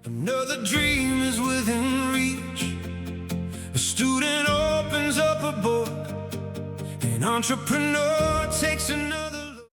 Another dream is within reach. A student opens up a book. An entrepreneur takes another look.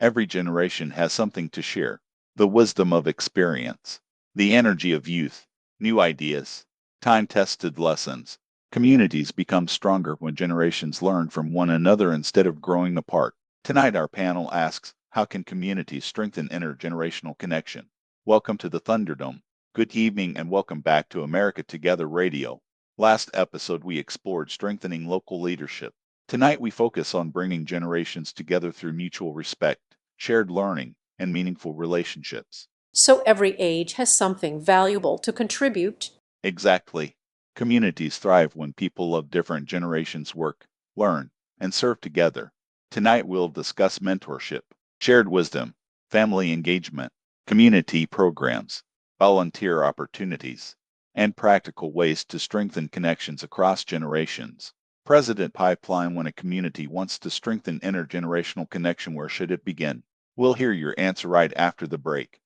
Every generation has something to share. The wisdom of experience, the energy of youth, new ideas, time-tested lessons. Communities become stronger when generations learn from one another instead of growing apart. Tonight our panel asks, how can communities strengthen intergenerational connection? Welcome to the Thunderdome. Good evening and welcome back to America Together Radio. Last episode we explored strengthening local leadership. Tonight we focus on bringing generations together through mutual respect, shared learning, and meaningful relationships. So every age has something valuable to contribute. Exactly. Communities thrive when people of different generations work, learn, and serve together. Tonight we'll discuss mentorship, shared wisdom, family engagement, community programs, volunteer opportunities, and practical ways to strengthen connections across generations. President Pipeline, when a community wants to strengthen intergenerational connection, where should it begin? We'll hear your answer right after the break.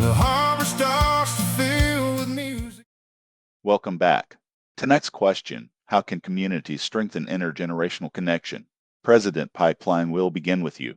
The harbor starts to fill with music. Welcome back. Tonight's question, how can communities strengthen intergenerational connection? President Pipeline, will begin with you.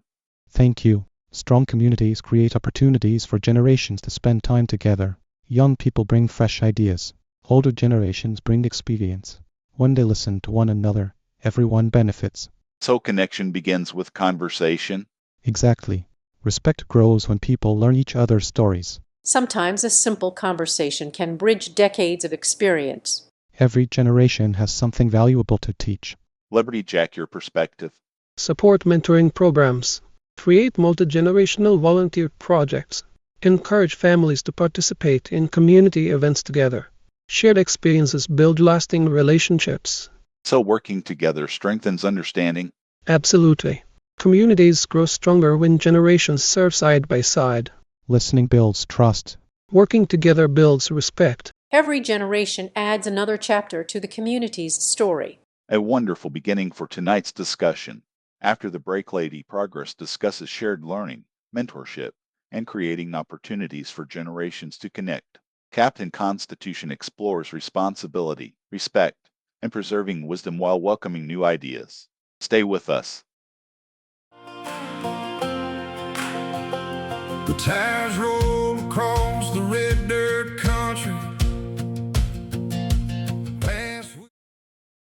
Thank you. Strong communities create opportunities for generations to spend time together. Young people bring fresh ideas. Older generations bring experience. When they listen to one another, everyone benefits. So connection begins with conversation? Exactly. Respect grows when people learn each other's stories. Sometimes a simple conversation can bridge decades of experience. Every generation has something valuable to teach. Liberty Jack, your perspective. Support mentoring programs. Create multi-generational volunteer projects. Encourage families to participate in community events together. Shared experiences build lasting relationships. So working together strengthens understanding? Absolutely. Communities grow stronger when generations serve side by side. Listening builds trust. Working together builds respect. Every generation adds another chapter to the community's story. A wonderful beginning for tonight's discussion. After the break, Lady Progress discusses shared learning, mentorship, and creating opportunities for generations to connect. Captain Constitution explores responsibility, respect, and preserving wisdom while welcoming new ideas. Stay with us. The tires roll across the red dirt country.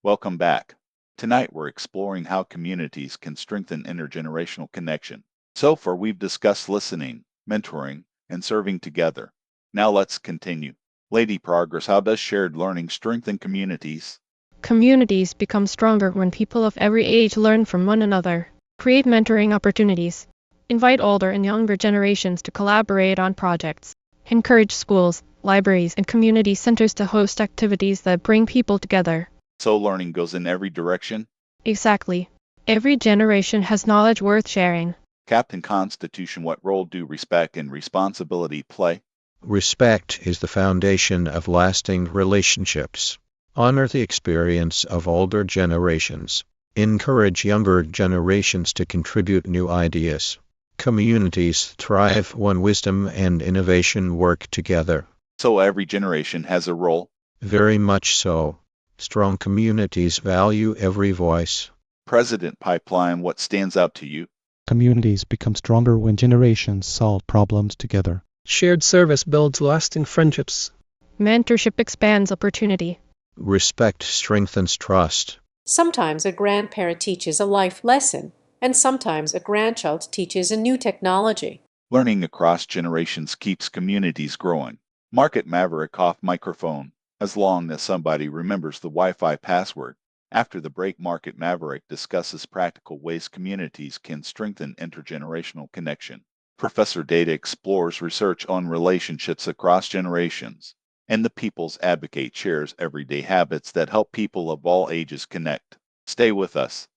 Welcome back. Tonight we're exploring how communities can strengthen intergenerational connection. So far we've discussed listening, mentoring, and serving together. Now let's continue. Lady Progress, how does shared learning strengthen communities? Communities become stronger when people of every age learn from one another. Create mentoring opportunities. Invite older and younger generations to collaborate on projects. Encourage schools, libraries, and community centers to host activities that bring people together. So learning goes in every direction? Exactly. Every generation has knowledge worth sharing. Captain Constitution, what role do respect and responsibility play? Respect is the foundation of lasting relationships. Honor the experience of older generations. Encourage younger generations to contribute new ideas. Communities thrive when wisdom and innovation work together. So every generation has a role? Very much so. Strong communities value every voice. President Pipeline, what stands out to you? Communities become stronger when generations solve problems together. Shared service builds lasting friendships. Mentorship expands opportunity. Respect strengthens trust. Sometimes a grandparent teaches a life lesson, and sometimes a grandchild teaches a new technology. Learning across generations keeps communities growing. Market Maverick off microphone, as long as somebody remembers the Wi-Fi password. After the break, Market Maverick discusses practical ways communities can strengthen intergenerational connection. Professor Data explores research on relationships across generations. And the People's Advocate shares everyday habits that help people of all ages connect. Stay with us.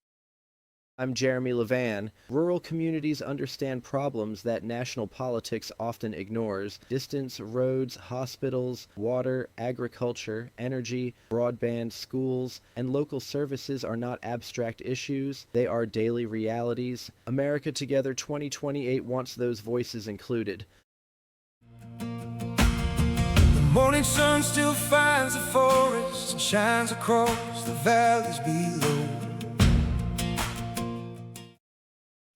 I'm Jeremy Levan. Rural communities understand problems that national politics often ignores. Distance, roads, hospitals, water, agriculture, energy, broadband, schools, and local services are not abstract issues. They are daily realities. America Together 2028 wants those voices included. The morning sun still finds the forest and shines across the valleys below.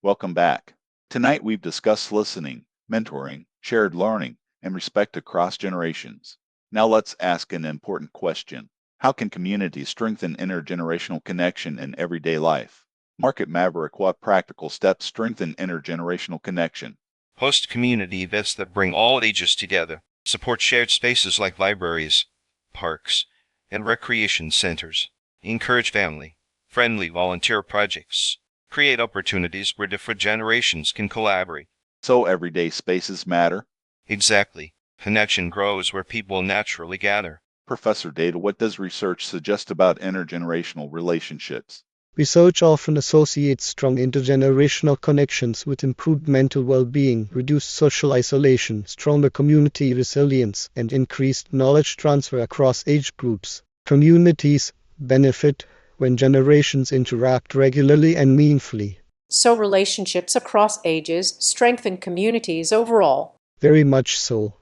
Welcome back. Tonight we've discussed listening, mentoring, shared learning, and respect across generations. Now let's ask an important question. How can communities strengthen intergenerational connection in everyday life? Market Maverick, what practical steps strengthen intergenerational connection? Host community events that bring all ages together. Support shared spaces like libraries, parks, and recreation centers. Encourage family-friendly volunteer projects. Create opportunities where different generations can collaborate. So everyday spaces matter? Exactly. Connection grows where people naturally gather. Professor Data, what does research suggest about intergenerational relationships? Research often associates strong intergenerational connections with improved mental well-being, reduced social isolation, stronger community resilience, and increased knowledge transfer across age groups. Communities benefit when generations interact regularly and meaningfully. So relationships across ages strengthen communities overall. Very much so.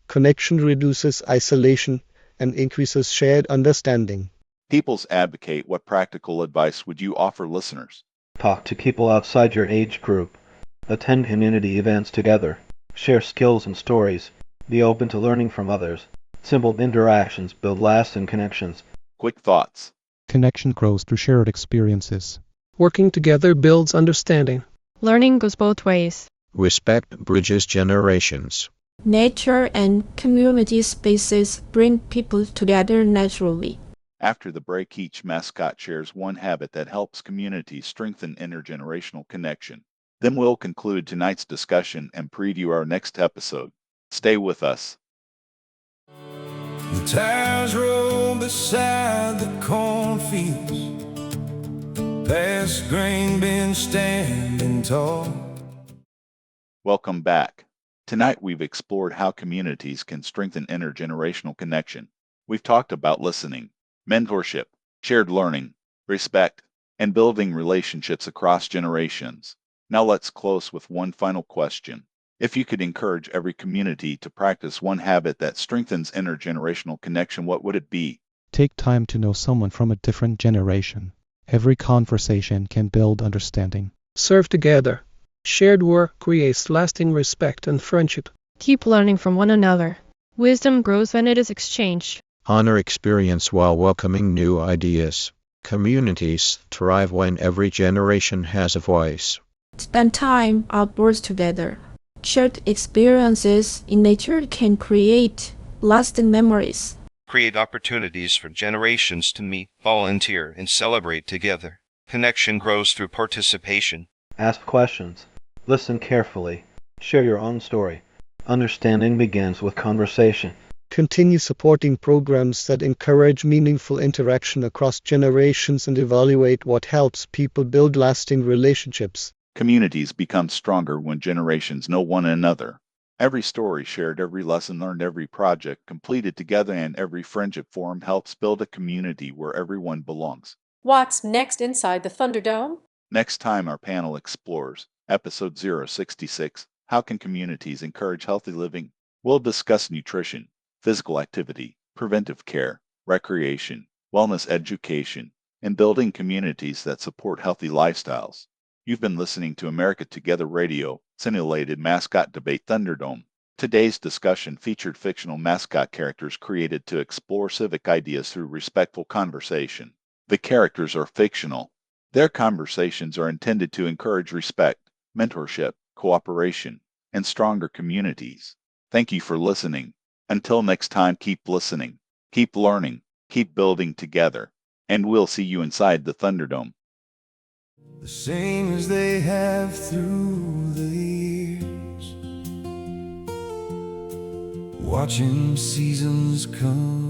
Connection reduces isolation and increases shared understanding. People's Advocate, what practical advice would you offer listeners? Talk to people outside your age group. Attend community events together. Share skills and stories. Be open to learning from others. Simple interactions build lasting connections. Quick thoughts. Connection grows through shared experiences. Working together builds understanding. Learning goes both ways. Respect bridges generations. Nature and community spaces bring people together naturally. After the break, each mascot shares one habit that helps communities strengthen intergenerational connection. Then we'll conclude tonight's discussion and preview our next episode. Stay with us. The tires roll beside the cornfields, past grain bins standing tall. Welcome back. Tonight we've explored how communities can strengthen intergenerational connection. We've talked about listening, mentorship, shared learning, respect, and building relationships across generations. Now let's close with one final question. If you could encourage every community to practice one habit that strengthens intergenerational connection, what would it be? Take time to know someone from a different generation. Every conversation can build understanding. Serve together. Shared work creates lasting respect and friendship. Keep learning from one another. Wisdom grows when it is exchanged. Honor experience while welcoming new ideas. Communities thrive when every generation has a voice. Spend time outdoors together. Shared experiences in nature can create lasting memories. Create opportunities for generations to meet, volunteer, and celebrate together. Connection grows through participation. Ask questions. Listen carefully. Share your own story. Understanding begins with conversation. Continue supporting programs that encourage meaningful interaction across generations and evaluate what helps people build lasting relationships. Communities become stronger when generations know one another. Every story shared, every lesson learned, every project completed together, and every friendship formed helps build a community where everyone belongs. What's next inside the Thunderdome? Next time our panel explores Episode 066, How Can Communities Encourage Healthy Living? We'll discuss nutrition, physical activity, preventive care, recreation, wellness education, and building communities that support healthy lifestyles. You've been listening to America Together Radio, simulated mascot debate Thunderdome. Today's discussion featured fictional mascot characters created to explore civic ideas through respectful conversation. The characters are fictional. Their conversations are intended to encourage respect, mentorship, cooperation, and stronger communities. Thank you for listening. Until next time, keep listening, keep learning, keep building together, and we'll see you inside the Thunderdome. The same as they have through the years, watching seasons come